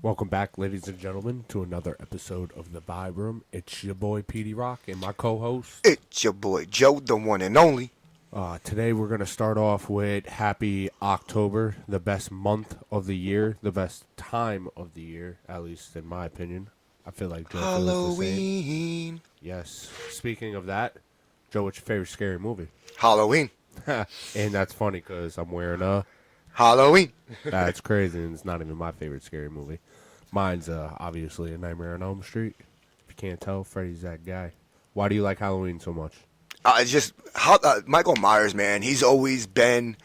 Welcome back, ladies and gentlemen, to another episode of The Vibe Room. It's your boy, PD Rock, and my co-host. It's your boy Joe, the one and only. Today we're going to start off with Happy October, the best month of the year, the best time of the year, at least in my opinion. I feel like Joe feels the same. Halloween. Yes. Speaking of that, Joe, what's your favorite scary movie? Halloween. And that's funny because I'm wearing a... Halloween. That's crazy, and it's not even my favorite scary movie. Mine's obviously A Nightmare on Elm Street. If you can't tell, Freddy's that guy. Why do you like Halloween so much? Michael Myers, man. He's always been,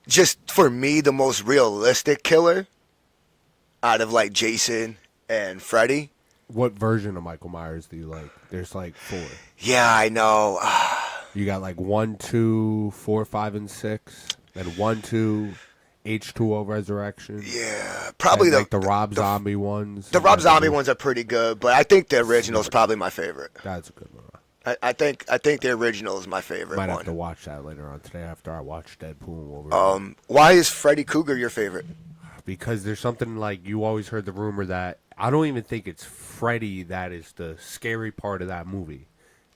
just for me, the most realistic killer out of like Jason and Freddy. What version of Michael Myers do you like? There's like 4. Yeah, I know. You got like 1, 2, 4, 5, and 6. Then 1, 2, H2O Resurrection. Yeah, probably and, like the Rob Zombie ones. The Rob Zombie ones are pretty good, but I think the original is probably my favorite. That's a good one. I think the original is my favorite Might one. have to watch that later on today after I watch Deadpool and Wolverine. Why is Freddy Krueger your favorite? Because there's something like you always heard the rumor that I don't even think it's Freddy that is the scary part of that movie.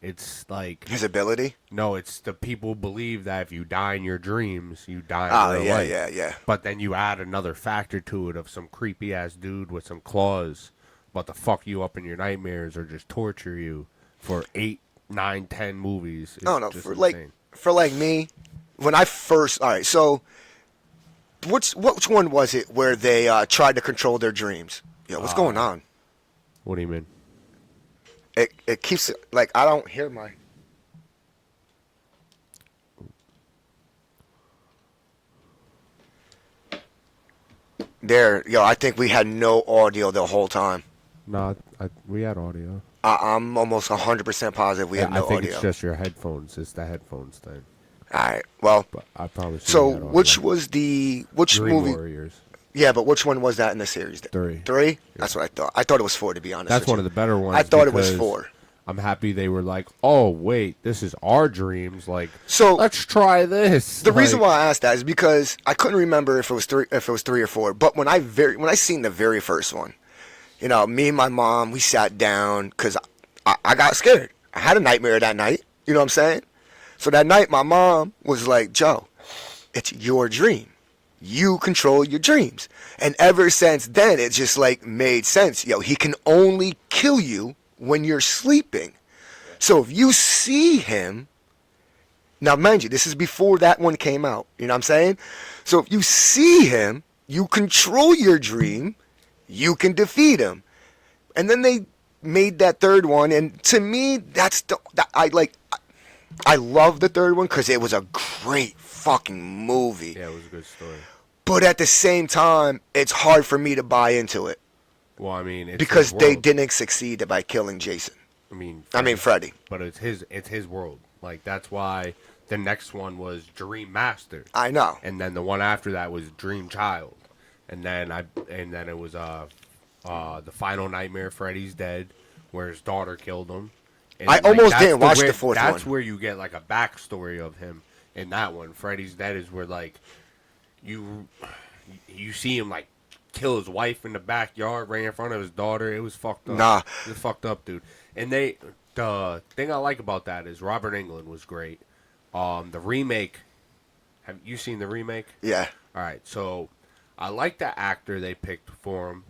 It's like His ability? No, it's the people believe that if you die in your dreams, you die in real life. Yeah. But then you add another factor to it of some creepy ass dude with some claws about to fuck you up in your nightmares or just torture you for 8, 9, 10 movies. No, just for insane. like me, when I first so which one was it where they tried to control their dreams? Yo, what's going on? What do you mean? It keeps like I don't hear my. I think we had no audio the whole time. No, we had audio. I'm almost 100% positive we had no I think audio. it's just your headphones. It's the headphones thing. All right, well. But I probably So which Dream movie? Warriors. Yeah, but which one was that in the series? 3. 3? Yeah. That's what I thought. I thought it was 4, to be honest. That's with one you. of the better ones. I thought it was 4. I'm happy they were like, oh wait, this is our dreams. Like, so let's try this. The reason why I asked that is because I couldn't remember if it was 3 or 4. But when I seen the very first one, me and my mom, we sat down because I got scared. I had a nightmare that night. You know what I'm saying? So that night, my mom was like, Joe, it's your dream. You control your dreams. And ever since then, it just like made sense. He can only kill you when you're sleeping. So if you see him, now mind you, this is before that one came out. You know what I'm saying? So if you see him, you control your dream, you can defeat him. And then they made that third one, and to me, I love the third one because it was a great fucking movie. Yeah, it was a good story. But at the same time, it's hard for me to buy into it. Well, I mean, it's because his they world. didn't succeed by killing Jason. I mean, Freddy. But it's his world. Like that's why the next one was Dream Master. I know. And then the one after that was Dream Child, and then it was the Final Nightmare. Freddy's dead, where his daughter killed him. And I almost didn't watch the fourth one. That's where you get like a backstory of him in that one. Freddy's dead is where like you see him like kill his wife in the backyard right in front of his daughter. It was fucked up. Nah. It was fucked up, dude. And the thing I like about that is Robert Englund was great. The remake, have you seen the remake? Yeah. All right, so I like the actor they picked for him.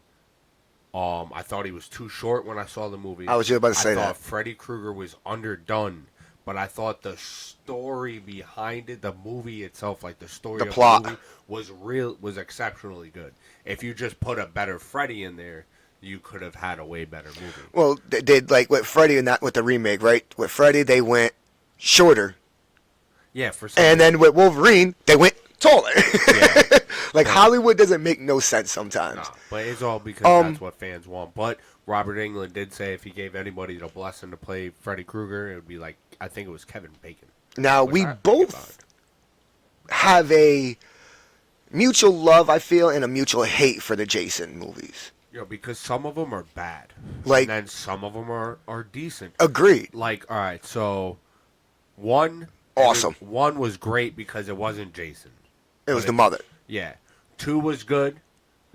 I thought he was too short when I saw the movie. I was just about to say I that. thought Freddy Krueger was underdone, but I thought the story behind it, the movie itself, like the story The of plot. the movie, was exceptionally good. If you just put a better Freddy in there, you could have had a way better movie. Well, they did like with Freddy and that with the remake, right? With Freddy, they went shorter. Yeah, for some And then with Wolverine, they went taller. Yeah. Like Hollywood doesn't make no sense sometimes. No, but it's all because that's what fans want. But Robert Englund did say if he gave anybody the blessing to play Freddy Krueger, it would be like, I think it was Kevin Bacon. Now, Which we I think both about it. have a mutual love, I feel, and a mutual hate for the Jason movies. Because some of them are bad. Like- and then some of them are decent. Agreed. Like, all right, so one... Awesome. One was great because it wasn't Jason. It was the mother. Yeah. 2 was good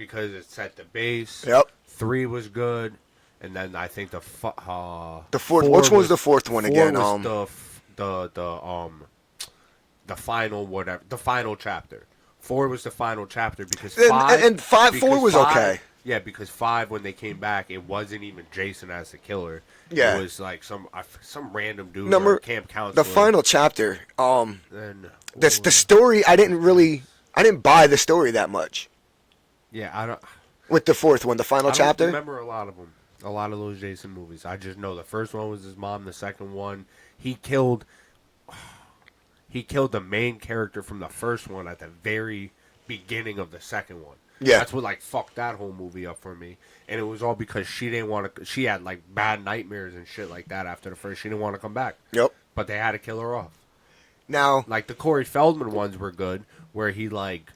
because it set the base. Yep. 3 was good, and then I think the fourth. four Which one was the fourth one again? Was the final whatever, the final chapter. 4 was the final chapter because 5 and 4 was okay. Yeah, because 5 when they came back, it wasn't even Jason as the killer. Yeah, it was like some random dude or camp counselor. The final chapter. Then the story I didn't buy the story that much. Yeah, I don't. With the fourth one, the final chapter. I remember a lot of them. A lot of those Jason movies. I just know the first one was his mom. The second one, he killed the main character from the first one at the very beginning of the second one. Yeah, that's what like fucked that whole movie up for me. And it was all because she didn't want to. She had like bad nightmares and shit like that after the first. She didn't want to come back. Yep. But they had to kill her off. Now, like the Corey Feldman ones were good, where he like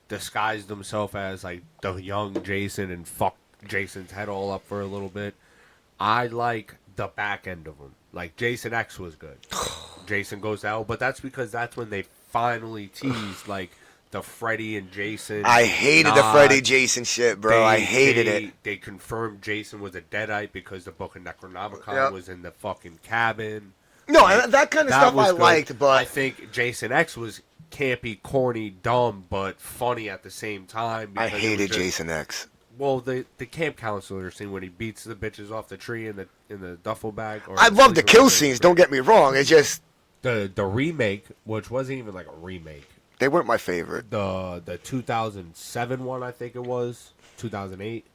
disguised himself as like the young Jason and fucked Jason's head all up for a little bit. I like the back end of them. Like Jason X was good. Jason Goes to Hell, but that's because that's when they finally teased like the Freddy and Jason. I hated the Freddy Jason shit, bro. I hated it. They confirmed Jason was a Deadite because the book of Necronomicon was in the fucking cabin. No, like, that kind of stuff I liked, but I think Jason X was campy, corny, dumb, but funny at the same time. I hated Jason X. Well, the camp counselor scene when he beats the bitches off the tree in the duffel bag. I love the kill scenes. Don't get me wrong. It's just the remake, which wasn't even like a remake. They weren't my favorite. The 2007 one, I think it was 2008,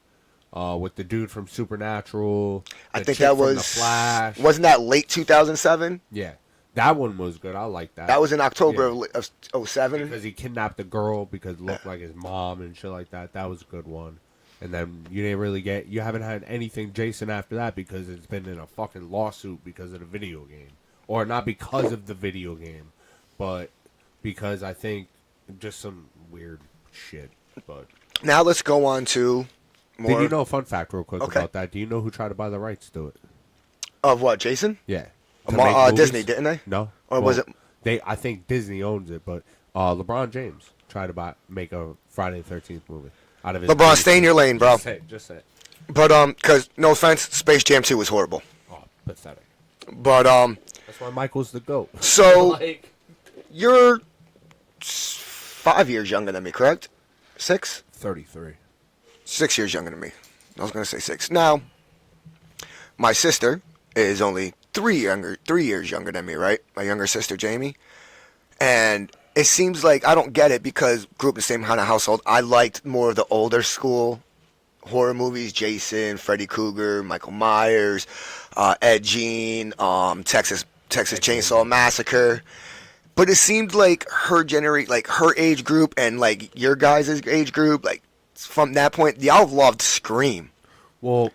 with the dude from Supernatural. I think that was the Flash. Wasn't that late 2007? Yeah. That one was good. I like that. That was in October of 07? Because he kidnapped the girl because it looked like his mom and shit like that. That was a good one. And then you haven't had anything Jason after that because it's been in a fucking lawsuit because of the video game. Or not because of the video game, but because I think just some weird shit. But now let's go on to more. Did you know, fun fact real quick about that, do you know who tried to buy the rights to it? Of what, Jason? Yeah. Disney, didn't they? No. Or was it? I think Disney owns it, but LeBron James tried to make a Friday the 13th movie out of his. LeBron, stay in your lane, bro. Just say it. But because no offense, Space Jam 2 was horrible. Oh, pathetic. But that's why Michael's the GOAT. So you're 5 years younger than me, correct? 6? 33. 6 years younger than me. I was gonna say 6. Now, my sister is only 3 years younger than me, right? My younger sister, Jamie. And it seems like I don't get it because grew up in the same kind of household. I liked more of the older school horror movies: Jason, Freddy Krueger, Michael Myers, Ed Gein, Texas Chainsaw Massacre. But it seemed like her her age group and like your guys' age group, like from that point, y'all loved Scream. Well.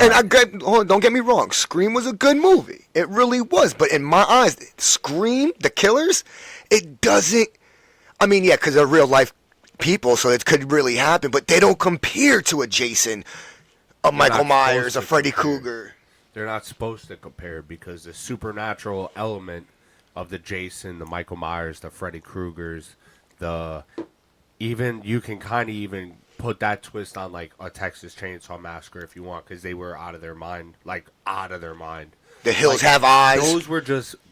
And don't get me wrong, Scream was a good movie. It really was. But in my eyes, Scream, the killers, it doesn't. I mean, yeah, because they're real life people, so it could really happen. But they don't compare to a Jason, a Michael Myers, a Freddy Krueger. They're not supposed to compare because the supernatural element of the Jason, the Michael Myers, the Freddy Kruegers, you can kind of even put that twist on like a Texas Chainsaw Massacre if you want, because they were out of their mind. The Hills Have Eyes.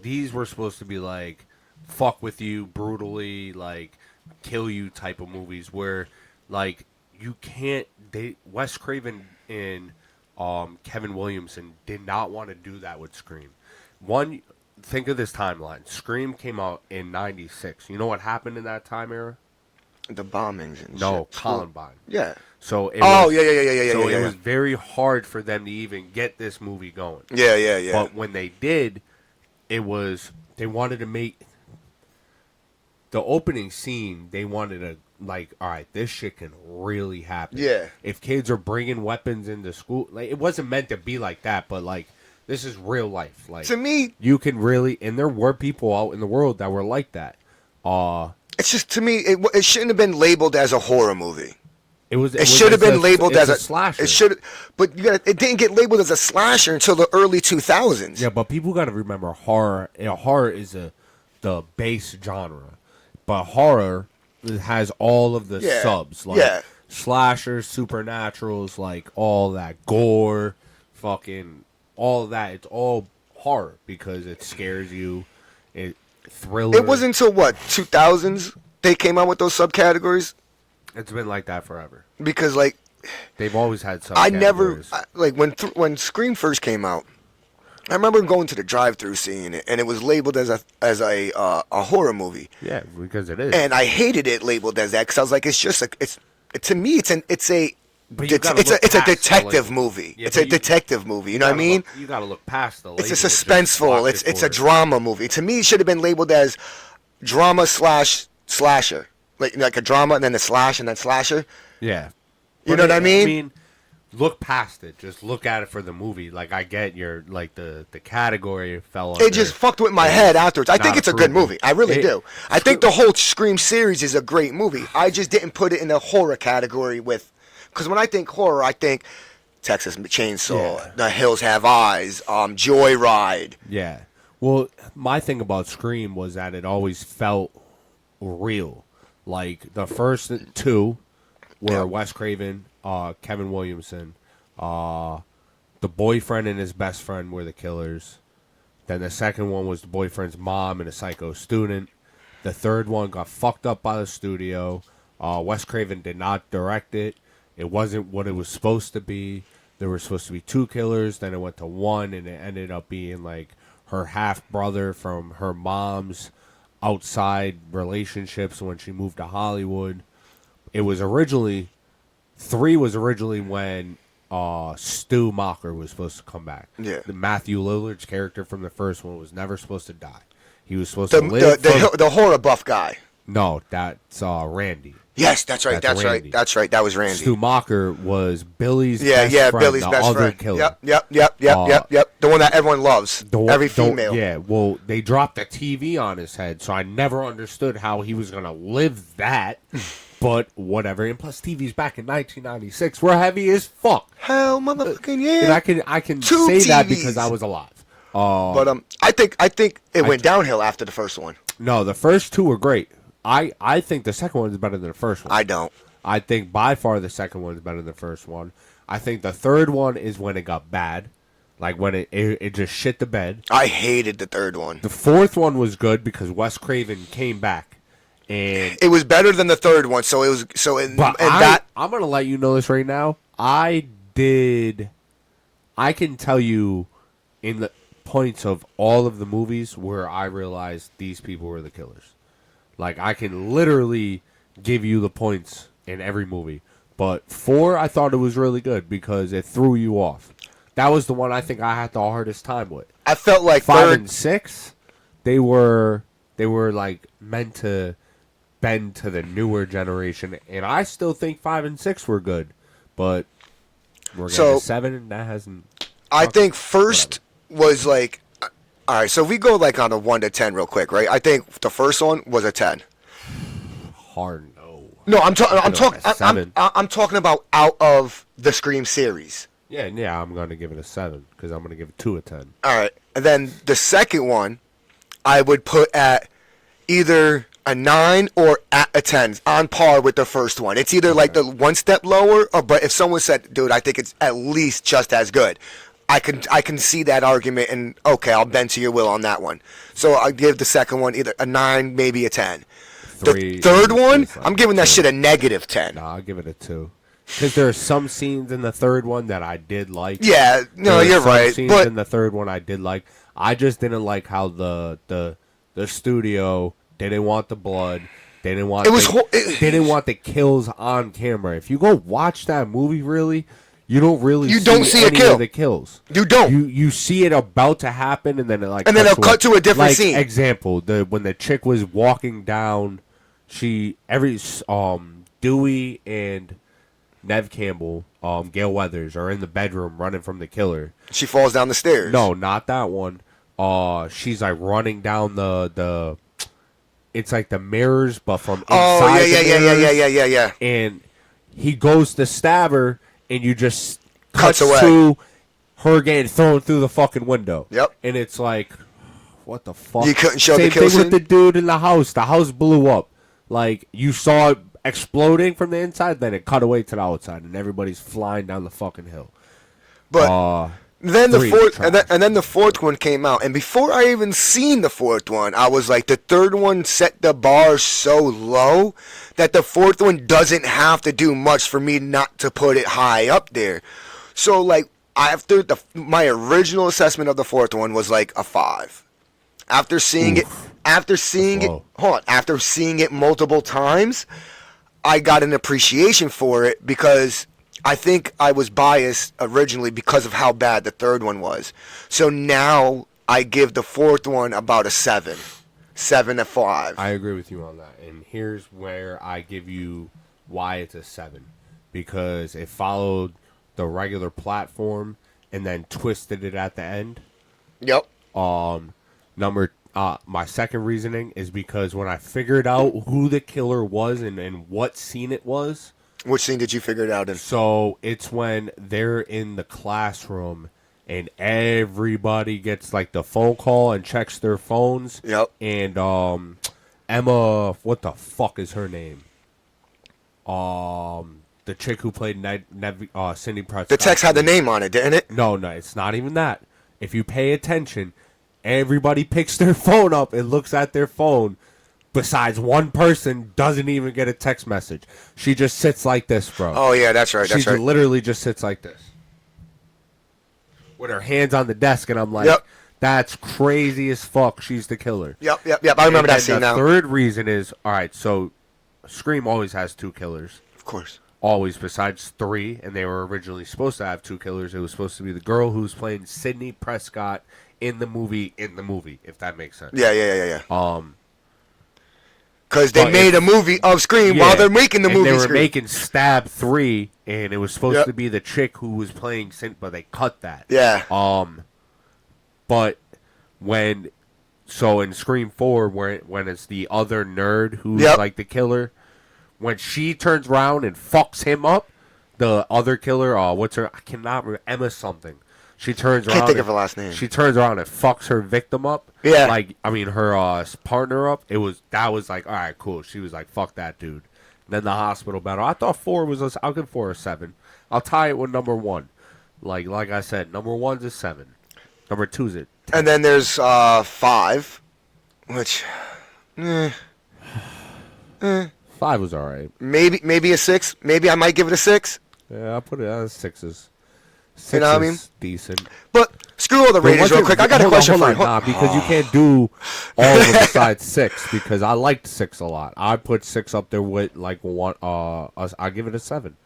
These were supposed to be like fuck with you brutally, like kill you type of movies where like you can't. Wes Craven and Kevin Williamson did not want to do that with Scream. Think of this timeline. Scream came out in '96. You know what happened in that time era? The bombings and shit. Columbine. Yeah. So it was very hard for them to even get this movie going. Yeah. But when they did, they wanted to make the opening scene. They wanted to like, all right, this shit can really happen. Yeah. If kids are bringing weapons into school, like it wasn't meant to be like that, but like this is real life. Like to me, you can really, and there were people out in the world that were like that. It's just, to me, it shouldn't have been labeled as a horror movie. It should have been labeled as a slasher. It didn't get labeled as a slasher until the early 2000s. Yeah, but people got to remember horror. Horror is the base genre, but horror has all of the subs. slashers, supernaturals, like all that gore, fucking all of that. It's all horror because it scares you. It thriller. It wasn't until what 2000s they came out with those subcategories. It's been like that forever. Because like they've always had some. I never like when Scream first came out. I remember going to the drive-through seeing it, and it was labeled as a horror movie. Yeah, because it is. And I hated it labeled as that because I was like, it's just a to me it's a detective movie. Yeah, it's a detective movie. You know what I mean? You got to look past the label. It's a suspenseful. It's a drama movie. To me, it should have been labeled as drama / slasher, like a drama and then a slash and then slasher. Yeah, you know what I mean? I mean, look past it. Just look at it for the movie. Like I get your like the category fell under. It just fucked with my head afterwards. I think it's a good movie. I really do. I think the whole Scream series is a great movie. I just didn't put it in the horror category with, because when I think horror, I think Texas Chainsaw, The Hills Have Eyes, Joyride. Yeah. Well, my thing about Scream was that it always felt real. Like the first two were Wes Craven, Kevin Williamson, the boyfriend and his best friend were the killers. Then the second one was the boyfriend's mom and a psycho student. The third one got fucked up by the studio. Wes Craven did not direct it. It wasn't what it was supposed to be. There were supposed to be two killers. Then it went to one, and it ended up being like her half brother from her mom's outside relationships when she moved to Hollywood. It was originally 3 was originally when Stu Macher was supposed to come back. Yeah. The Matthew Lillard's character from the first one was never supposed to die. He was supposed to live. The horror buff guy. No, that's Randy. Yes, that's right. That's right. That's right. That was Randy. Stu Macher was Billy's best friend. Billy's the best other friend. Killer. Yep. The one that everyone loves. Every female. Well, they dropped the TV on his head, so I never understood how he was going to live that. But whatever. And plus, TV's back in 1996. We're heavy as fuck. Hell, motherfucking yeah. And I can say that because I was alive. But I think it went downhill after the first one. No, the first two were great. I think the second one is better than the first one. I don't. I think by far the second one is better than the first one. I think the third one is when it got bad. Like when it just shit the bed. I hated the third one. The fourth one was good because Wes Craven came back. And it was better than the third one, I'm gonna let you know this right now. I can tell you in the points of all of the movies where I realized these people were the killers. Like I can literally give you the points in every movie. But 4, I thought it was really good because it threw you off. That was the one I think I had the hardest time with. I felt like 5 and 6, they were like meant to bend to the newer generation, and I still think 5 and 6 were good, but we're getting to 7, and that hasn't. I think first was like, all right. So if we go like on a 1 to 10 real quick, right? I think the first one was a 10. Hard no. No, I'm talking about out of the Scream series. Yeah, I'm gonna give it a 7 because I'm gonna give it 2 a 10. All right, and then the second one, I would put at either a 9 or at a 10, on par with the first one. It's either like the one step lower, but if someone said, dude, I think it's at least just as good, I can see that argument, and okay, I'll bend to your will on that one. So I'll give the second one either a 9, maybe a 10. The third one, I'm giving that shit a -10. Nah, I'll give it a 2. Because there are some scenes in the third one that I did like. Yeah, no, you're right. Scenes in the third one I did like. I just didn't like how the studio didn't want the blood. They didn't want they didn't want the kills on camera. If you go watch that movie, really, you don't see any of the kills. You don't. You see it about to happen, and then it then it'll cut to a different scene. Example: when the chick was walking down, Dewey and Nev Campbell, Gail Weathers are in the bedroom running from the killer. She falls down the stairs. No, not that one. She's like running down the it's like the mirrors, but from inside yeah. And he goes to stab her, and you just cuts away to her getting thrown through the fucking window. Yep. And it's like, what the fuck? You couldn't show Same the kill thing scene? with the dude in the house. The house blew up. Like, you saw it exploding from the inside. Then it cut away to the outside, and everybody's flying down the fucking hill. But then the three fourth, trash. and then the fourth one came out, and before I even seen the fourth one, I was like, the third one set the bar so low that the fourth one doesn't have to do much for me not to put it high up there. So like after my original assessment of the fourth one was like a 5. After seeing after seeing it multiple times, I got an appreciation for it because I think I was biased originally because of how bad the third one was. So now I give the fourth one about a 7. 7 to 5. I agree with you on that. And here's where I give you why it's a 7. Because it followed the regular platform and then twisted it at the end. Yep. My second reasoning is because when I figured out who the killer was and what scene it was. Which scene did you figure it out in? So it's when they're in the classroom and everybody gets like the phone call and checks their phones. Yep. And Emma, what the fuck is her name? The chick who played Cindy Prescott. The text had the name on it, didn't it? No, it's not even that. If you pay attention, everybody picks their phone up and looks at their phone. Besides one person doesn't even get a text message. She just sits like this, bro. Oh, yeah, that's right. She literally just sits like this. With her hands on the desk, and I'm like, yep. That's crazy as fuck. She's the killer. Yep. I remember that scene now. The third reason is, all right, so Scream always has 2 killers. Of course. Always, besides 3, and they were originally supposed to have 2 killers. It was supposed to be the girl who's playing Sidney Prescott in the movie, if that makes sense. Yeah. Because they made a movie of Scream while they're making the movie. They were Scream. making Stab 3, and it was supposed to be the chick who was playing but they cut that. Yeah. But in Scream 4, when it's the other nerd who's like the killer, when she turns around and fucks him up, the other killer, what's her? I cannot remember. Emma something. She turns around. Can't think of her last name. She turns around and fucks her victim up. Yeah. Her partner up. That was like, all right, cool. She was like, fuck that dude. And then the hospital battle. I thought 4 was. I'll give 4 a 7. I'll tie it with number 1. Like I said, number 1's a 7. Number 2's a 10. And then there's 5, which, 5 was all right. Maybe a 6. Maybe I might give it a 6. Yeah, I'll put it as 6s. 6 you know what I mean? Decent. But screw all the ratings real quick. I got a question for you. Nah, because you can't do all of them besides 6. Because I liked 6 a lot. I put 6 up there with like 1. I give it a 7.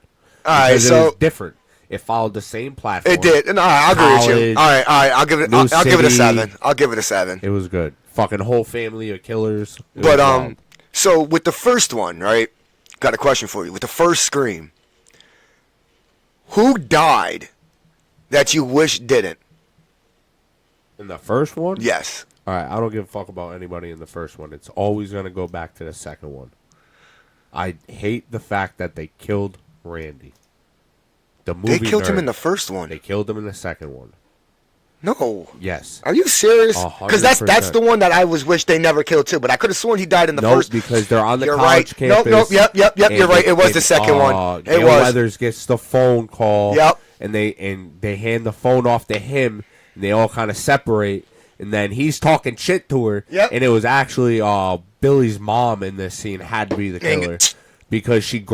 All right, because so it was different. It followed the same platform. It did. No, I agree with you. All right. I'll give it. I'll give it a 7. I'll give it a 7. It was good. Fucking whole family of killers. But so with the first one, right? Got a question for you. With the first Scream, who died that you wish didn't? In the first one? Yes. All right, I don't give a fuck about anybody in the first one. It's always going to go back to the second one. I hate the fact that they killed Randy. They killed him in the first one. They killed him in the second one. No. Yes. Are you serious? 100%. Because that's the one that I wish they never killed too. But I could have sworn he died in the first. Because they're on the You're college right. campus. Yep. You're right. It was the second one. It Gail was. Weathers gets the phone call. Yep. And they hand the phone off to him, and they all kind of separate. And then he's talking shit to her. Yep. And it was actually Billy's mom in this scene had to be the killer because she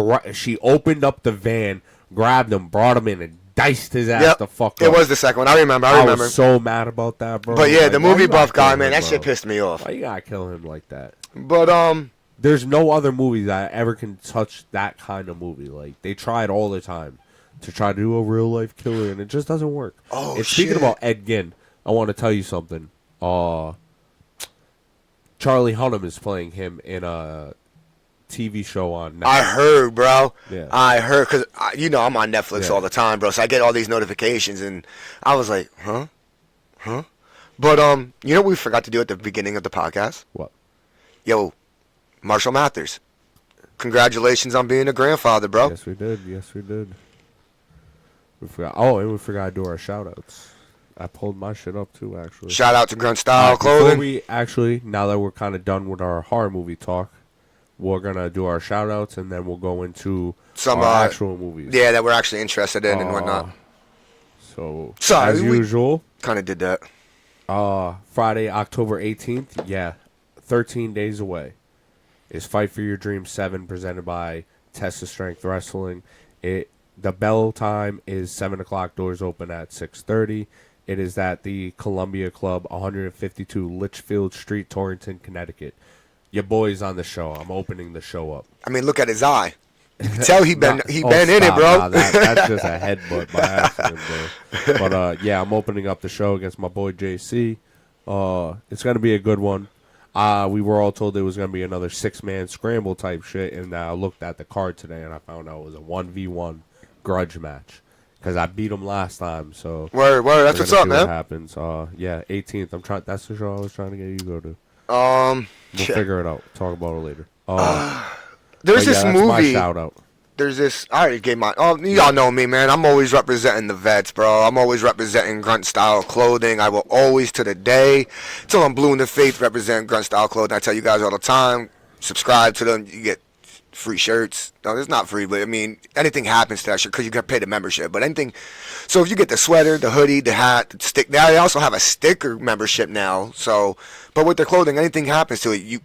opened up the van, grabbed him, brought him in, and diced his ass the fuck up. It was the second one. I remember. I was so mad about that, bro. But yeah, like, the movie buff guy, man, that shit pissed me off. Why you gotta kill him like that? But there's no other movie that ever can touch that kind of movie. Like they tried all the time to try to do a real life killer, and it just doesn't work. Oh, and shit. Speaking about Ed Gein, I want to tell you something. Charlie Hunnam is playing him in a TV show on Netflix. I heard, bro. Yeah. I heard, because, I'm on Netflix all the time, bro, so I get all these notifications, and I was like, huh? But, you know what we forgot to do at the beginning of the podcast? What? Yo, Marshall Mathers. Congratulations on being a grandfather, bro. Yes, we did. We forgot. Oh, and we forgot to do our shout-outs. I pulled my shit up, too, actually. Shout out to Grunt Style Clothing. Now that we're kind of done with our horror movie talk, we're gonna do our shout outs, and then we'll go into Some our actual movies. Yeah, that we're actually interested in and whatnot. So Sorry, as usual, kind of did that. Friday, October 18th. Yeah, 13 days away. Is Fight for Your Dreams 7 presented by Test of Strength Wrestling. The bell time is 7 o'clock. Doors open at 6:30. It is at the Columbia Club, 152 Litchfield Street, Torrington, Connecticut. Your boy's on the show. I'm opening the show up. I mean, look at his eye. You can tell he been in it, bro. Nah, that's just a headbutt by accident, bro. But yeah, I'm opening up the show against my boy JC. It's gonna be a good one. We were all told it was going to be another 6-man scramble type shit, and I looked at the card today, and I found out it was a 1v1 grudge match. Because I beat him last time, so... Word, that's what's up, man. What happens. Yeah, 18th. That's the show I was trying to get you to go to. We'll figure it out. Talk about it later. There's this movie... my shout-out. There's this... I already gave my... Oh, y'all know me, man. I'm always representing the vets, bro. I'm always representing grunt-style clothing. I will always, to the day, till I'm blue in the face, represent grunt-style clothing. I tell you guys all the time, subscribe to them. You get free shirts. No, it's not free, but, I mean, anything happens to that shirt because you got to pay the membership. But anything... So if you get the sweater, the hoodie, the hat, the stick... Now they also have a sticker membership now. So... But with their clothing, anything happens to it, you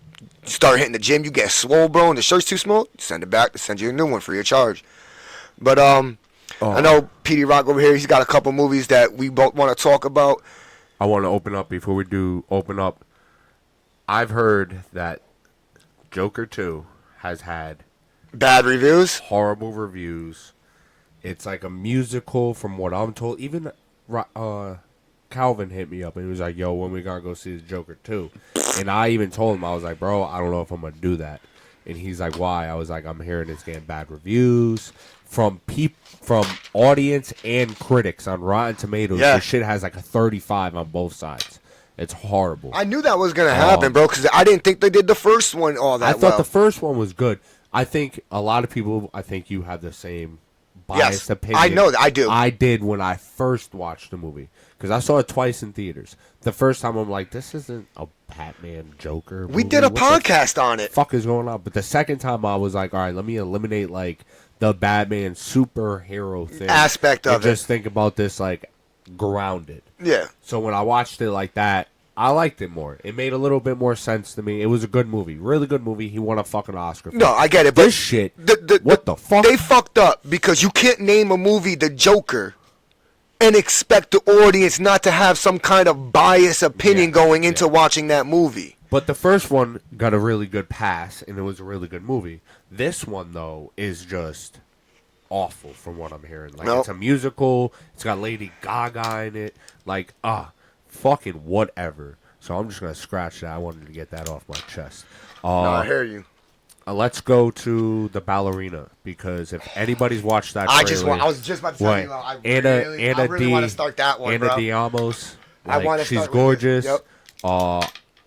start hitting the gym, you get swole, bro, and the shirt's too small, send it back, send you a new one free of charge. But I know PD Rock over here, he's got a couple movies that we both want to talk about. I want to open up before we do open up. I've heard that Joker 2 has had bad reviews, horrible reviews. It's like a musical from what I'm told. Even Calvin hit me up and he was like, yo, when we gotta go see the Joker 2? And I even told him, I was like, bro, I don't know if I'm gonna do that. And he's like, why? I was like, I'm hearing it's getting bad reviews from audience and critics on Rotten Tomatoes. Yeah. This shit has like a 35 on both sides. It's horrible. I knew that was gonna happen, bro, because I didn't think they did the first one all that well. I thought the first one was good. I think a lot of people, I think you have the same biased opinion. I know that. I do. I did when I first watched the movie. Because I saw it twice in theaters. The first time I'm like, this isn't a Batman Joker movie. We did a podcast on it. Fuck is going on? But the second time I was like, all right, let me eliminate like the Batman superhero thing aspect of it. Just think about this like grounded. Yeah. So when I watched it like that, I liked it more. It made a little bit more sense to me. It was a good movie. Really good movie. He won a fucking Oscar for it. No, I get it. But this shit, what the fuck? They fucked up because you can't name a movie The Joker and expect the audience not to have some kind of biased opinion going into watching that movie. But the first one got a really good pass, and it was a really good movie. This one, though, is just awful from what I'm hearing. Like, it's a musical. It's got Lady Gaga in it. Like, fucking whatever. So I'm just going to scratch that. I wanted to get that off my chest. No, I hear you. Let's go to The Ballerina, because if anybody's watched that trailer... I was just about to tell you, I really want to start that one, Anna bro. Diamos, she's gorgeous. Yep.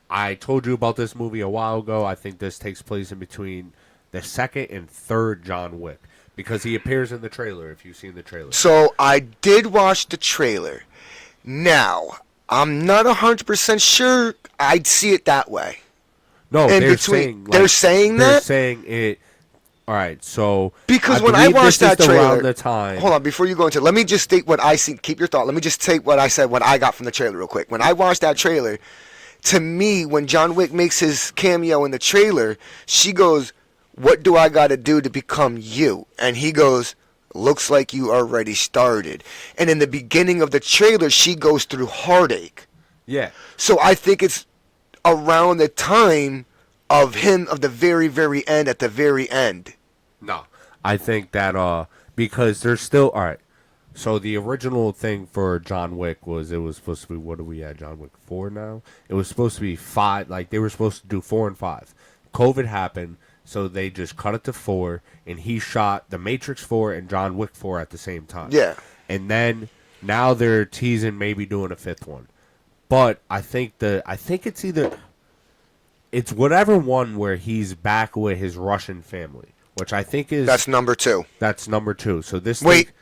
I told you about this movie a while ago. I think this takes place in between the second and third John Wick, because he appears in the trailer, if you've seen the trailer. So, I did watch the trailer. Now, I'm not 100% sure I'd see it that way. No, they're saying that? They're saying it. All right, so because when I watched that trailer, the time. Hold on, before you go into it, let me just state what I see. Keep your thought. Let me just state what I said, what I got from the trailer, real quick. When I watched that trailer, to me, when John Wick makes his cameo in the trailer, she goes, "What do I got to do to become you?" And he goes, "Looks like you already started." And in the beginning of the trailer, she goes through heartache. Yeah. So I think it's around the time of him of the very, very end at the very end. No. I think that because there's still all right. So the original thing for John Wick was it was supposed to be, what are we at, John Wick 4 now? It was supposed to be 5, like they were supposed to do 4 and 5. COVID happened, so they just cut it to 4, and he shot The Matrix 4 and John Wick 4 at the same time. Yeah. And then now they're teasing maybe doing a 5th one. But I think it's whatever one where he's back with his Russian family, which I think is... That's number 2. That's number 2. So this... Wait.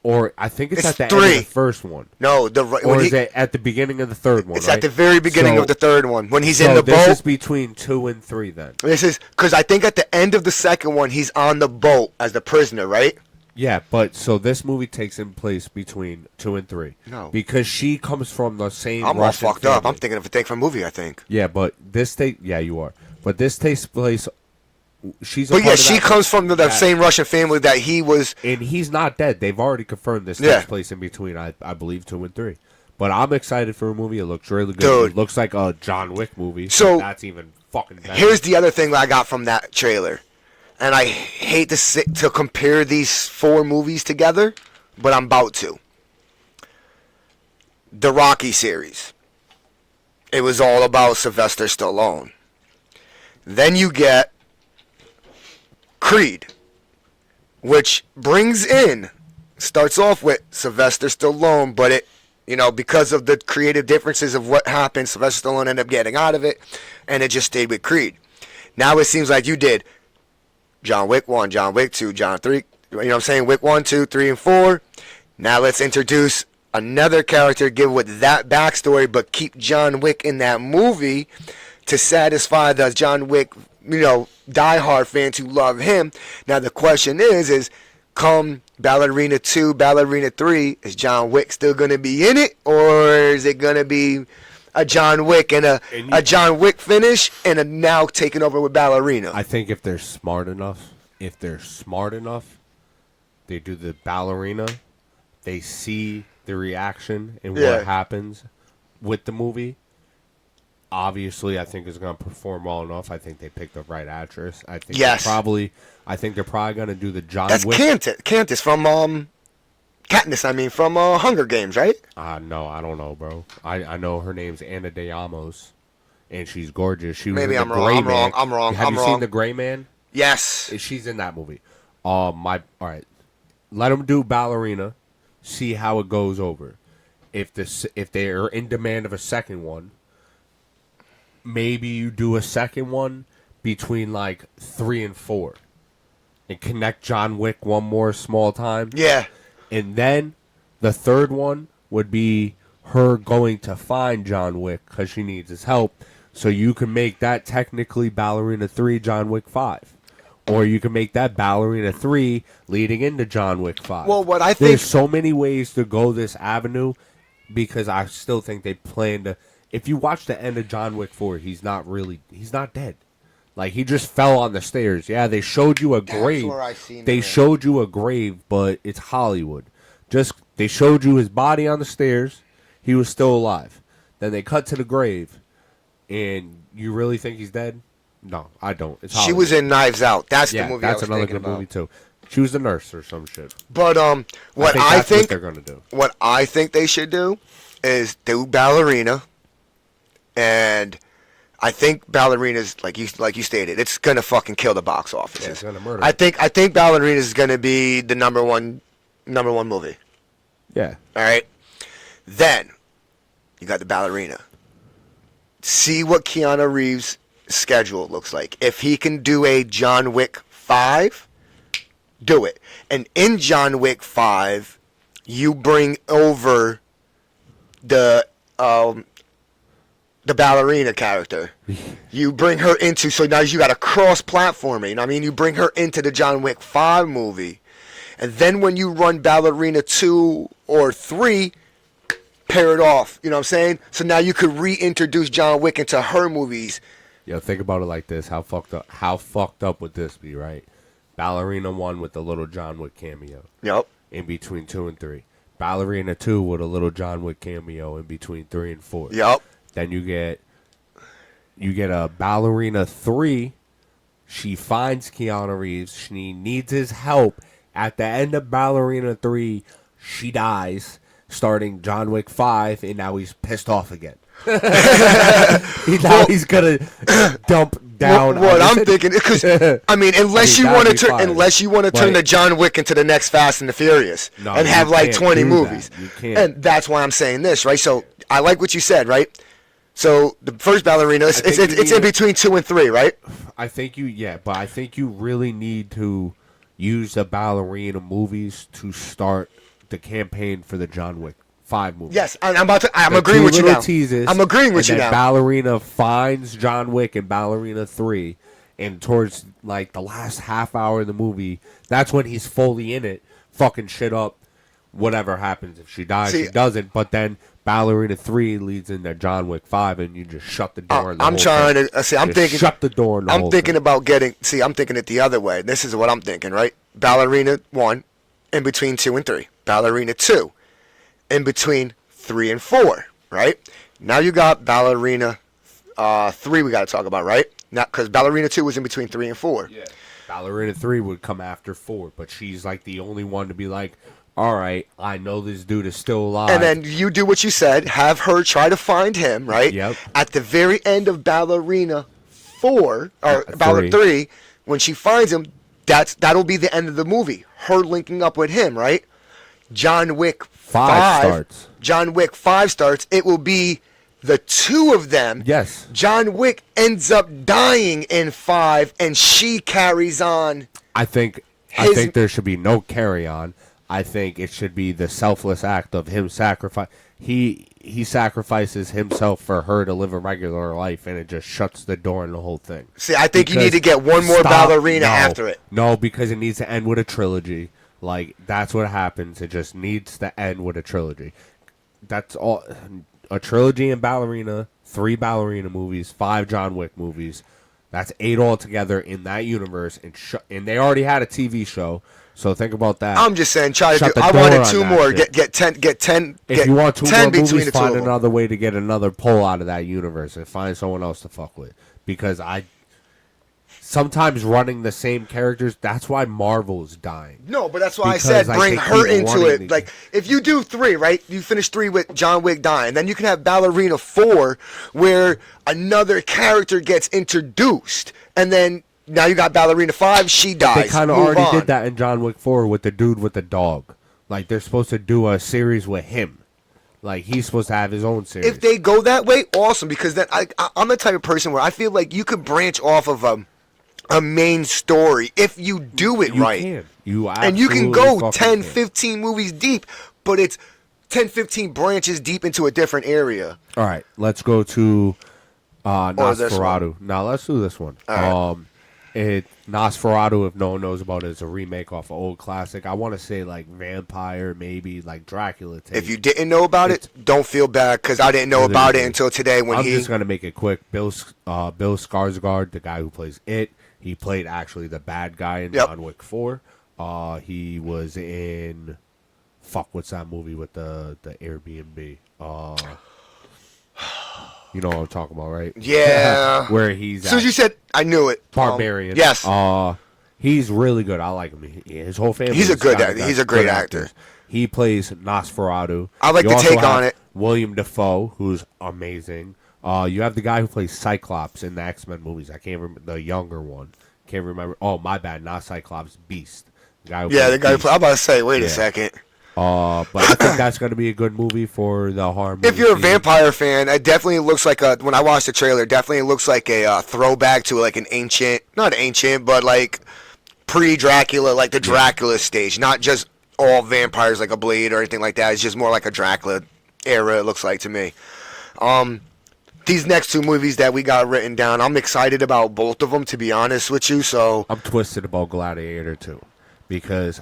Or I think it's at the end three. of the first one. No, Or is it at the beginning of the third one? It's at the very beginning of the third one when he's in the boat. This is between 2 and 3 then. This is because I think at the end of the second one he's on the boat as the prisoner, right? Yeah, but so this movie takes in place between 2 and 3. No, because she comes from the same. I'm Russian all fucked family. up. I'm thinking of a different movie. I think. Yeah, but yeah, you are. But this takes place. She comes from the same Russian family that he was. And he's not dead. They've already confirmed this takes place in between, I believe, 2 and 3. But I'm excited for a movie. It looks really good. Dude. It looks like a John Wick movie. So that's even fucking better. Here's the other thing that I got from that trailer. And I hate to compare these 4 movies together, but I'm about to. The Rocky series. It was all about Sylvester Stallone. Then you get Creed, which starts off with Sylvester Stallone, but it, because of the creative differences of what happened, Sylvester Stallone ended up getting out of it, and it just stayed with Creed. Now it seems like you did John Wick 1, John Wick 2, John 3, Wick 1, 2, 3, and 4. Now let's introduce another character, give with that backstory, but keep John Wick in that movie to satisfy the John Wick, diehard fans who love him. Now the question is come Ballerina 2, Ballerina 3, is John Wick still going to be in it? Or is it going to be a John Wick and a John Wick finish and a now taking over with Ballerina? I think if they're smart enough, they do the Ballerina, they see the reaction and what happens with the movie. Obviously, I think is going to perform well enough. I think they picked the right actress. I think they're probably going to do the John Wick. That's Candace from Katniss. From Hunger Games, right? No, I don't know, bro. I know her name's Ana de Armas, and she's gorgeous. Maybe I'm wrong. I'm wrong. Have you seen The Gray Man? Yes. She's in that movie. All right. Let them do Ballerina. See how it goes over. If they are in demand of a second one. Maybe you do a second one between 3 and 4 and connect John Wick one more small time. Yeah. And then the third one would be her going to find John Wick because she needs his help. So you can make that technically Ballerina 3, John Wick 5. Or you can make that Ballerina 3 leading into John Wick 5. Well, what I think... There's so many ways to go this avenue because I still think they plan to... If you watch the end of John Wick 4, he's not dead. He just fell on the stairs. Yeah, they showed you a grave. They showed you a grave, but it's Hollywood. They showed you his body on the stairs. He was still alive. Then they cut to the grave, and you really think he's dead? No, I don't. It's Hollywood. She was in Knives Out. That's the movie I was another thinking good about. movie too. She was the nurse or some shit. But what they're gonna do. What I think they should do is do Ballerina. And I think Ballerina's like you stated, it's gonna fucking kill the box office. Yeah, it's gonna murder. I think Ballerina is gonna be the number one movie. Yeah. All right. Then you got the Ballerina. See what Keanu Reeves' schedule looks like. If he can do a John Wick 5, do it. And in John Wick 5, you bring over the Ballerina character. You bring her into, so now you got a cross-platforming. You bring her into the John Wick 5 movie. And then when you run Ballerina 2 or 3, pair it off. You know what I'm saying? So now you could reintroduce John Wick into her movies. Yo, think about it like this. How fucked up would this be, right? Ballerina 1 with the little John Wick cameo. Yep. In between 2 and 3. Ballerina 2 with a little John Wick cameo in between 3 and 4. Yep. Then you get a Ballerina 3. She finds Keanu Reeves. She needs his help. At the end of Ballerina 3, she dies, starting John Wick 5, and now he's pissed off again. He's going to dump down. What I'm thinking, because, unless you want to turn the John Wick into the next Fast and the Furious and have 20 movies. You can't. And that's why I'm saying this, right? So I like what you said, right? So the first Ballerina, it's in between 2 and 3, right? I think but I think you really need to use the Ballerina movies to start the campaign for the John Wick 5 movie. Yes, I'm The agreeing two with you little now. teases, I'm agreeing with you and then now. Ballerina finds John Wick in Ballerina 3, and towards like the last half hour of the movie, that's when he's fully in it, fucking shit up. Whatever happens, if she dies, See, she doesn't. But then Ballerina 3 leads into John Wick 5, and you just shut the door. On the I'm whole trying thing. to see. I'm Just thinking. shut the door. On the I'm whole thinking thing. about getting. See, I'm thinking it the other way. This is what I'm thinking, right? Ballerina 1, in between 2 and 3. Ballerina 2, in between 3 and 4. Right? Now you got Ballerina 3. We got to talk about, right? Now, because Ballerina 2 was in between 3 and 4. Yeah. Ballerina 3 would come after 4, but she's like the only one to be like, all right, I know this dude is still alive. And then you do what you said. Have her try to find him, right? Yep. At the very end of Ballerina 4, or Ballerina 3, when she finds him, that'll be the end of the movie. Her linking up with him, right? John Wick 5 starts. John Wick 5 starts. It will be the two of them. Yes. John Wick ends up dying in 5, and she carries on. I think there should be no carry on. I think it should be the selfless act of him sacrifice. He sacrifices himself for her to live a regular life, and it just shuts the door on the whole thing. See, I think you need to get one more Ballerina after it. No, because it needs to end with a trilogy. Like, that's what happens. It just needs to end with a trilogy. That's all. A trilogy in Ballerina, 3 Ballerina movies, 5 John Wick movies. That's 8 altogether in that universe, and they already had a TV show. So think about that. I'm just saying, try to do. I door wanted on 2 that more. shit. Get 10. If you want 2 10 more between movies, the two find of them. another way to get another pull out of that universe and find someone else to fuck with. Because sometimes running the same characters, that's why Marvel's dying. No, but that's why Because, I said like, bring they her keep into running it. the- Like, if you do 3, right? You finish 3 with John Wick dying. Then you can have Ballerina 4, where another character gets introduced. And then now you got Ballerina 5, she dies. They kind of Move already on. did that in John Wick 4 with the dude with the dog. Like, they're supposed to do a series with him. Like, he's supposed to have his own series. If they go that way, awesome. Because then I'm the type of person where I feel like you could branch off of a main story if you do it right. Can. And you can go absolutely 10, can. 15 movies deep, but it's 10, 15 branches deep into a different area. All right, let's go to Or this Nosferatu. Now, let's do this one. All Nosferatu, if no one knows about it, is a remake off an old classic. I want to say, like, vampire, maybe, like Dracula. If you didn't know about it, don't feel bad, because I didn't know Neither about did it I. until today when I'm he... just going to make it quick. Bill Skarsgård, the guy who plays It, he played actually the bad guy in Yep. John Wick 4. He was in... Fuck, what's that movie with the Airbnb? You know what I'm talking about, right? Yeah. Where he's As soon as you said, I knew it. Barbarian. Yes. He's really good. I like him. His whole family. He's a is good kinda actor. got He's a great good actor. actors. He plays Nosferatu. I like You the also take have on it. William Dafoe, who's amazing. You have the guy who plays Cyclops in the X-Men movies. I can't remember the younger one. Can't remember. Oh, my bad. Not Cyclops. Beast. The guy who Yeah, plays the guy who Beast. I'm about to say, wait Yeah. a second. But I think that's going to be a good movie for the horror movie. If you're a scene. vampire fan, it definitely looks like when I watched the trailer, it definitely looks like a throwback to like an ancient, not ancient, but like pre-Dracula, like the Dracula stage. Not just all vampires like a Blade or anything like that. It's just more like a Dracula era, it looks like to me. These next 2 movies that we got written down, I'm excited about both of them, to be honest with you. So I'm twisted about Gladiator too. Because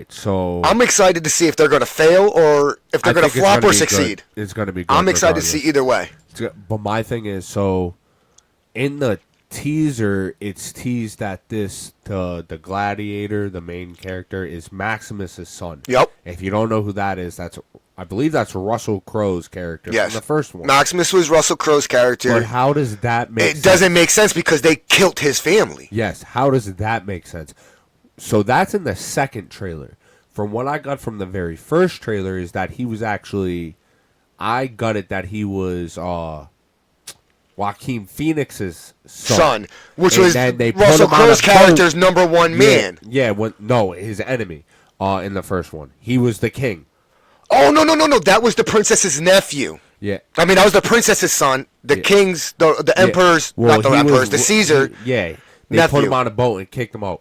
so I'm excited to see if they're going to fail or if they're going to flop or succeed. It's going to be good. I'm excited to regardless. see either way. But my thing is, so in the teaser, it's teased that the Gladiator, the main character, is Maximus's son. Yep. If you don't know who that is, I believe that's Russell Crowe's character Yes. from the first one. Maximus was Russell Crowe's character. But how does that make sense? It doesn't make sense because they killed his family. Yes, how does that make sense? So that's in the second trailer. From what I got from the very first trailer is that he was actually... I got it that he was Joaquin Phoenix's son. Which And was then they put Russell him on a Crowe's boat. character's number 1 man. Yeah, no, his enemy in the first one. He was the king. Oh, no. That was the princess's nephew. Yeah. I mean, that was the princess's son. The king's, the emperor's, Well, not the he emperor's, was- the Caesar. They nephew. put him on a boat and kicked him out.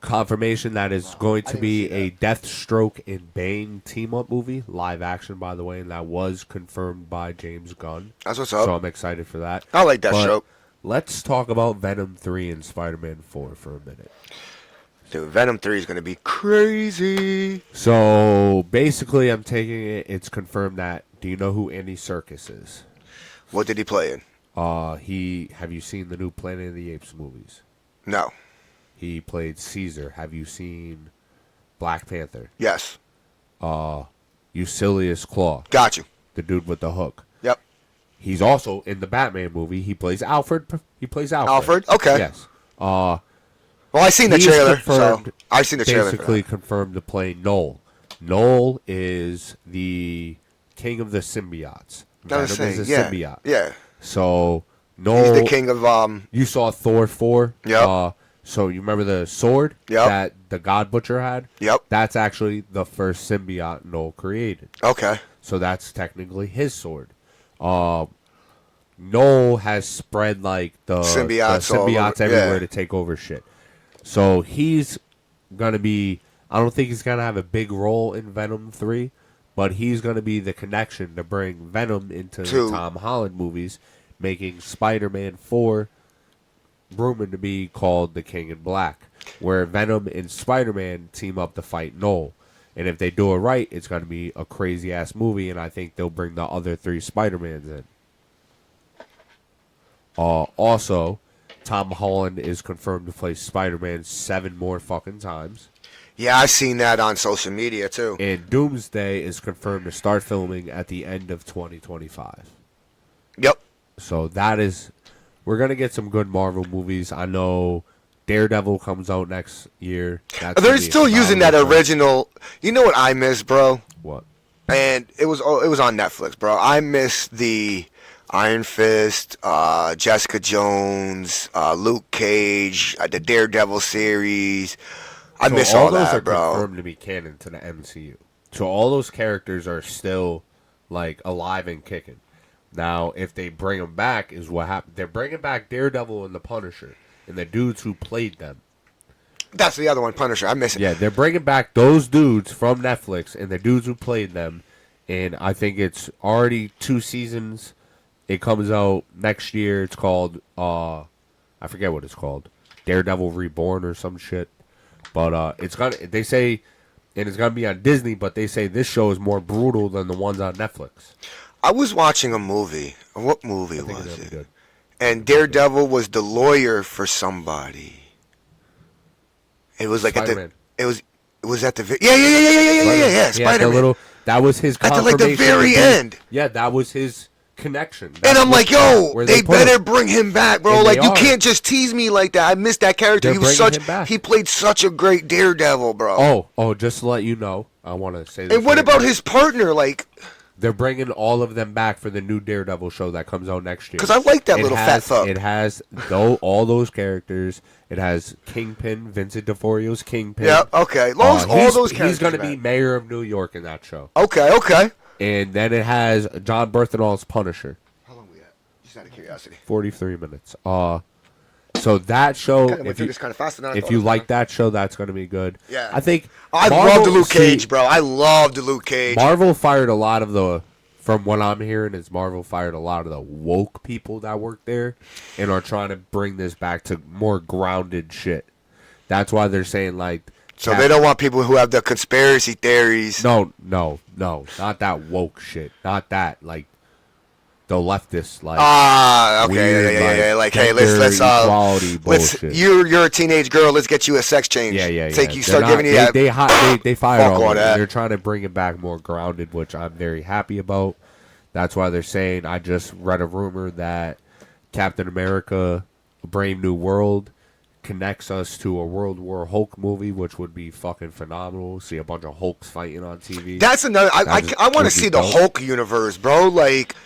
confirmation that is going I to didn't be see a Deathstroke and Bane team-up movie, live action, by the way, and that was confirmed by James Gunn. That's what's So up. I'm excited for that. I like that But show. let's talk about Venom 3 and Spider-Man 4 for a minute. Dude, Venom 3 is going to be crazy. So basically, I'm taking it. It's confirmed that. Do you know who Andy Serkis is? What did he play in? Have you seen the new Planet of the Apes movies? No. He played Caesar. Have you seen Black Panther? Yes. Eucilius Claw, Got you. the dude with the hook. Yep. He's also in the Batman movie. He plays Alfred. Alfred? Okay. Yes. Well, I seen the He's trailer, so confirmed, I seen the trailer. basically confirmed to play Null. Null is the king of the symbiotes. Venom is a symbiote. Yeah. So Null. He's the king of You saw Thor 4. Yep. So you remember the sword Yep. that the God Butcher had? Yep. That's actually the first symbiote Null created. Okay. So that's technically his sword. Null has spread like the Symbiotes all symbiotes over, everywhere yeah. to take over shit. So he's gonna be. I don't think he's gonna have a big role in Venom 3, but he's gonna be the connection to bring Venom into the Tom Holland movies, making Spider-Man 4 rumored to be called The King in Black, where Venom and Spider-Man team up to fight Null. And if they do it right, it's going to be a crazy-ass movie, and I think they'll bring the other 3 Spider-Mans in. Also, Tom Holland is confirmed to play Spider-Man 7 more fucking times. Yeah, I've seen that on social media, too. And Doomsday is confirmed to start filming at the end of 2025. Yep. So that is... We're going to get some good Marvel movies. I know Daredevil comes out next year. They're still using that original. You know what I miss, bro? What? And it was on Netflix, bro. I miss the Iron Fist, Jessica Jones, Luke Cage, the Daredevil series. I miss all those that, are bro. confirmed to be canon to the MCU. So all those characters are still like alive and kicking. Now, if they bring them back, is what happened. They're bringing back Daredevil and the Punisher and the dudes who played them. That's the other one, Punisher. I miss it. Yeah, they're bringing back those dudes from Netflix and the dudes who played them. And I think it's already 2 seasons. It comes out next year. It's called, I forget what it's called. Daredevil Reborn or some shit. But they say, and it's going to be on Disney, but they say this show is more brutal than the ones on Netflix. I was watching a movie. What movie was it's it? good. And Daredevil was the lawyer for somebody. It was like Spider-Man. it was at the yeah Spider-Man. That was his At confirmation. the very end. Yeah, that was his connection. And I'm like, yo, where they put better him. bring him back, bro. And Like, they you are. can't just tease me like that. I missed that character. They're bringing him back. He played such a great Daredevil, bro. Oh, just to let you know, I want to say this. And what right about now. his partner? Like, They're bringing all of them back for the new Daredevil show that comes out next year. because I like that little fat fuck. It has all those characters. It has Kingpin, Vincent D'Onofrio's Kingpin. Yeah, okay. Long as all those characters. He's going to are be back. mayor of New York in that show. Okay. And then it has John Berthenol's Punisher. How long we at? Just out of curiosity. 43 minutes. So that show, Went through this kind of fast than I if thought you it was like gonna. that show, that's going to be good. Yeah. I think I love the Luke Cage, bro. I love the Luke Cage. Marvel fired a lot of the, from what I'm hearing, is Marvel fired a lot of the woke people that work there and are trying to bring this back to more grounded shit. That's why they're saying like. So they don't want people who have the conspiracy theories. No, not that woke shit. Not that like the leftist like. Okay, weird, yeah. Like, hey, gender let's equality bullshit. you're a teenage girl. Let's get you a sex change. Yeah. Take you start giving you that. They fired Fuck all all of them. that. They're trying to bring it back more grounded, which I'm very happy about. That's why they're saying. I just read a rumor that Captain America: A Brave New World connects us to a World War Hulk movie, which would be fucking phenomenal. See a bunch of Hulks fighting on TV. That's another. I want to see the Hulk universe, bro. Like,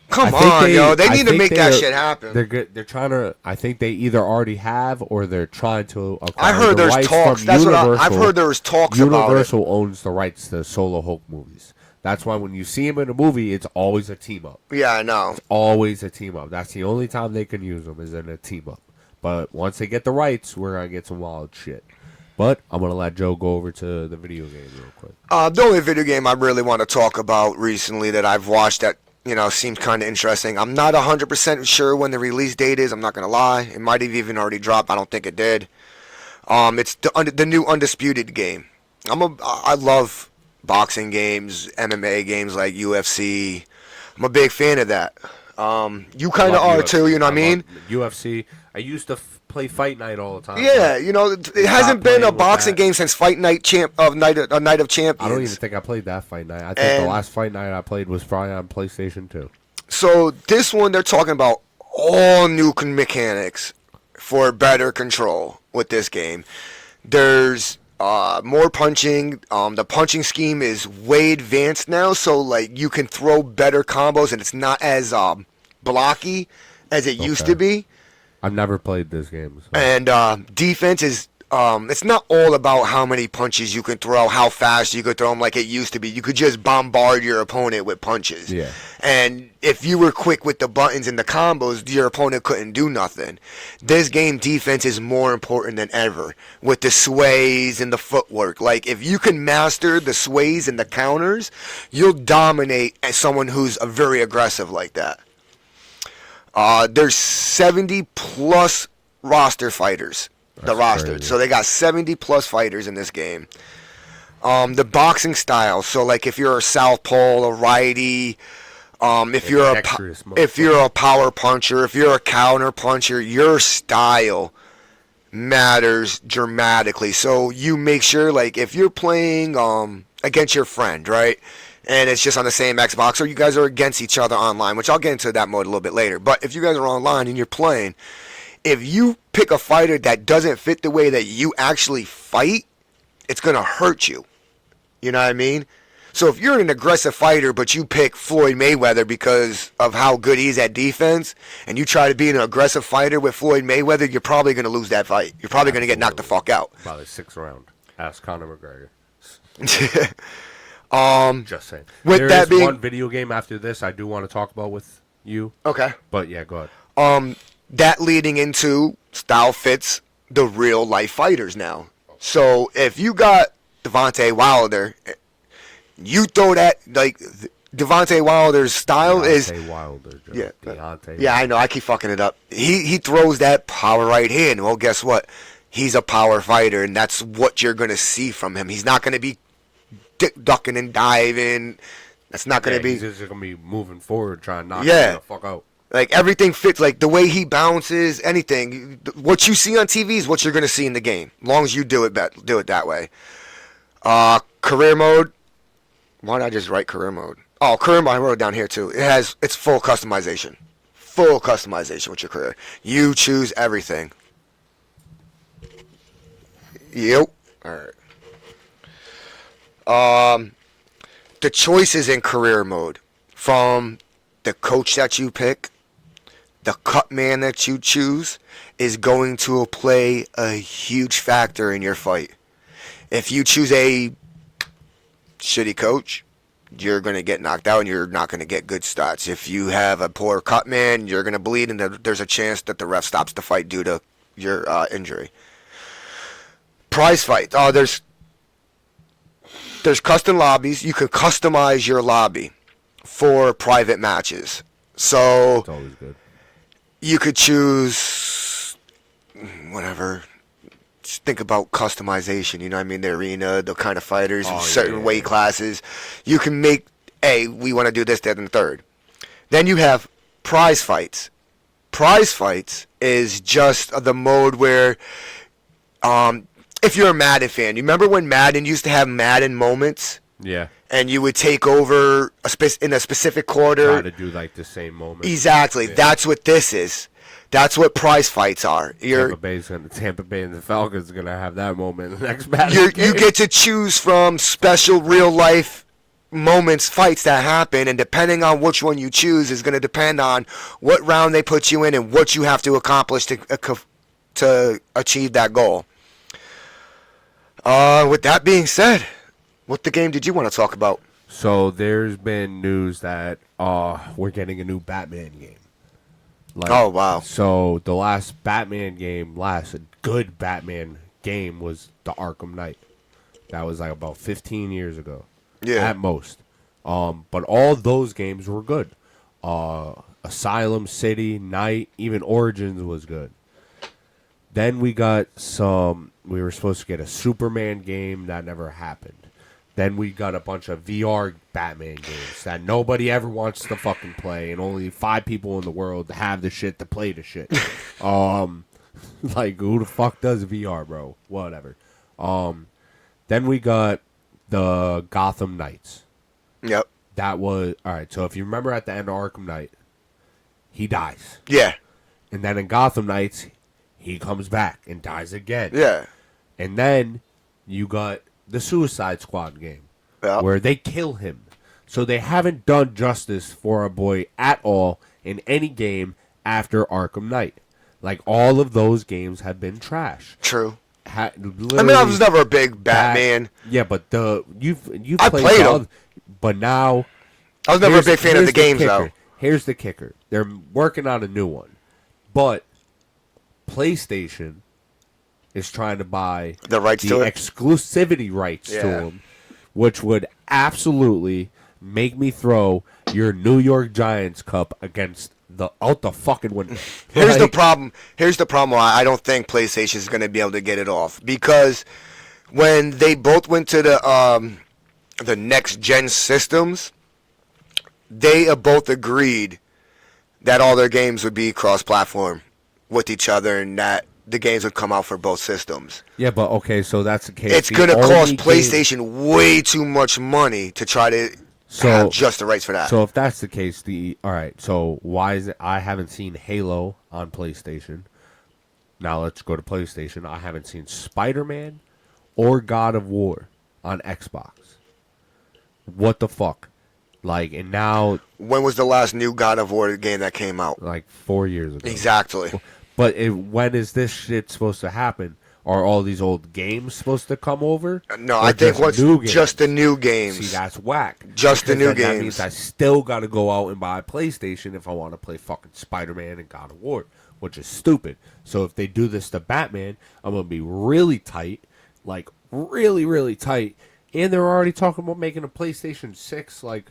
come on, yo. They need to make that shit happen. They're good. They're trying to. I think they either already have or they're trying to acquire I heard the there's rights talks. from That's Universal. what I've heard. There was talks about it. Universal owns the rights to solo Hulk movies. That's why when you see him in a movie, it's always a team up. Yeah, I know. It's always a team up. That's the only time they can use them is in a team up. But once they get the rights, we're gonna get some wild shit. But I'm gonna let Joe go over to the video game real quick. The only video game I really want to talk about recently that I've watched that seems kind of interesting. I'm not 100% sure when the release date is. I'm not gonna lie. It might have even already dropped. I don't think it did. It's the new Undisputed game. I love boxing games, MMA games like UFC. I'm a big fan of that. You kind of are UFC. too. You know what I mean? UFC. I used to play Fight Night all the time. Yeah, it hasn't been a boxing game since Fight Night Night of Champions. I don't even think I played that Fight Night. I think the last Fight Night I played was probably on PlayStation 2. So this one, they're talking about all new mechanics for better control with this game. There's more punching. The punching scheme is way advanced now, so like you can throw better combos, and it's not as blocky as it used to be. I've never played this game. So. And defense is it's not all about how many punches you can throw, how fast you could throw them like it used to be. You could just bombard your opponent with punches. Yeah. And if you were quick with the buttons and the combos, your opponent couldn't do nothing. This game, defense is more important than ever with the sways and the footwork. Like, if you can master the sways and the counters, you'll dominate as someone who's very aggressive like that. There's 70 plus roster fighters. The roster. Crazy. So they got 70 plus fighters in this game. The boxing style. So like if you're a southpaw, a righty, if you're a power puncher, if you're a counter puncher, your style matters dramatically. So you make sure, like, if you're playing against your friend, right? And it's just on the same Xbox, or you guys are against each other online, which I'll get into that mode a little bit later. But if you guys are online and you're playing, if you pick a fighter that doesn't fit the way that you actually fight, it's going to hurt you. You know what I mean? So if you're an aggressive fighter, but you pick Floyd Mayweather because of how good he's at defense, and you try to be an aggressive fighter with Floyd Mayweather, you're probably going to lose that fight. You're probably going to get knocked the fuck out. Probably 6th round. Ask Conor McGregor. Just saying. There is one video game after this I do want to talk about with you. Okay. But yeah, go ahead. That leading into style fits the real life fighters now. So if you got Deontay Wilder, you throw that, like, Deontay Wilder's style is Wilder, yeah, I know, I keep fucking it up. He throws that power right hand. Well, guess what? He's a power fighter, and that's what you're gonna see from him. He's not gonna be ducking and diving. That's not gonna be. He's just gonna be moving forward, trying to knock the fuck out. Like, everything fits, like the way he bounces, anything. What you see on TV is what you're gonna see in the game, as long as you do it that way. Career mode. Why did I just write career mode? Oh, career mode, I wrote it down here too. It's full customization. Full customization with your career. You choose everything. Yep. Alright. The choices in career mode, from the coach that you pick, the cut man that you choose, is going to play a huge factor in your fight. If you choose a shitty coach, you're going to get knocked out and you're not going to get good stats. If you have a poor cut man, you're going to bleed, and there's a chance that the ref stops the fight due to your injury. Prize fight. There's custom lobbies. You can customize your lobby for private matches. So it's always good. You could choose whatever. Just think about customization. You know what I mean? The arena, the kind of fighters, certain weight classes. You can make, hey, we want to do this, that, and the third. Then you have prize fights. Prize fights is just the mode where, if you're a Madden fan, you remember when Madden used to have Madden moments? Yeah. And you would take over in a specific quarter. Try to do like the same moment. Exactly. Yeah. That's what this is. That's what prize fights are. Tampa Bay and the Falcons are gonna have that moment in the next match. You get to choose from special real life moments, fights that happen, and depending on which one you choose is going to depend on what round they put you in and what you have to accomplish to achieve that goal. With that being said, what the game did you want to talk about? So there's been news that we're getting a new Batman game. Oh, wow. So the last Batman game, good Batman game was the Arkham Knight. That was like about 15 years ago. Yeah. At most. But all those games were good. Asylum, City, Night, even Origins was good. Then we got we were supposed to get a Superman game. That never happened. Then we got a bunch of VR Batman games that nobody ever wants to fucking play, and only 5 people in the world have the shit to play the shit. Like, who the fuck does VR, bro? Whatever. Then we got the Gotham Knights. Yep. That was... Alright, so if you remember at the end of Arkham Knight, he dies. Yeah. And then in Gotham Knights, he comes back and dies again. Yeah. And then you got the Suicide Squad game, where they kill him. So they haven't done justice for a boy at all in any game after Arkham Knight. Like, all of those games have been trash. True. I was never a big Batman. Yeah, but you've I played them. But now... I was never a big fan of the games, though. Here's the kicker. They're working on a new one. But PlayStation is trying to buy the rights to it? Exclusivity rights to them, which would absolutely make me throw your New York Giants cup against out the fucking window. Here's the problem. Here's the problem. I don't think PlayStation is going to be able to get it off, because when they both went to the next gen systems, they both agreed that all their games would be cross-platform with each other, and that the games would come out for both systems. Yeah, but okay, so that's the case. It's going to cost PlayStation way too much money to try to have just the rights for that. So if that's the case, alright, so why is it I haven't seen Halo on PlayStation? Now let's go to PlayStation. I haven't seen Spider-Man or God of War on Xbox. What the fuck? Like, and now... When was the last new God of War game that came out? Like 4 years ago. Exactly. But when is this shit supposed to happen? Are all these old games supposed to come over? No, I think just the new games. See, that's whack. Just the new games. That means I still got to go out and buy a PlayStation if I want to play fucking Spider-Man and God of War, which is stupid. So if they do this to Batman, I'm going to be really tight, like really, really tight. And they're already talking about making a PlayStation 6, like...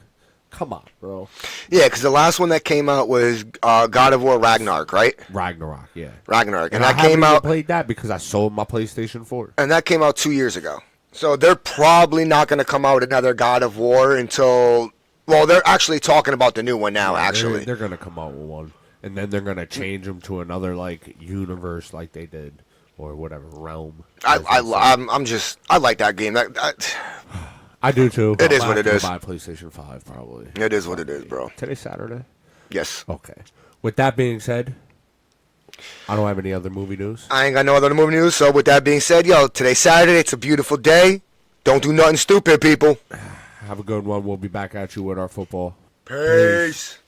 Come on, bro. Yeah, because the last one that came out was God of War Ragnarok, right? Ragnarok, yeah. Ragnarok. And that came out... I played that because I sold my PlayStation 4. And that came out 2 years ago. So they're probably not going to come out with another God of War until... Well, they're actually talking about the new one now, actually. They're going to come out with one. And then they're going to change them to another, like, universe like they did. Or whatever, realm. I like that game. I do too. It is what it is. Buy PlayStation 5 probably. It is what it is, bro. Today's Saturday? Yes. Okay. With that being said, I don't have any other movie news. I ain't got no other movie news. So with that being said, today's Saturday. It's a beautiful day. Don't do nothing stupid, people. Have a good one. We'll be back at you with our football. Peace.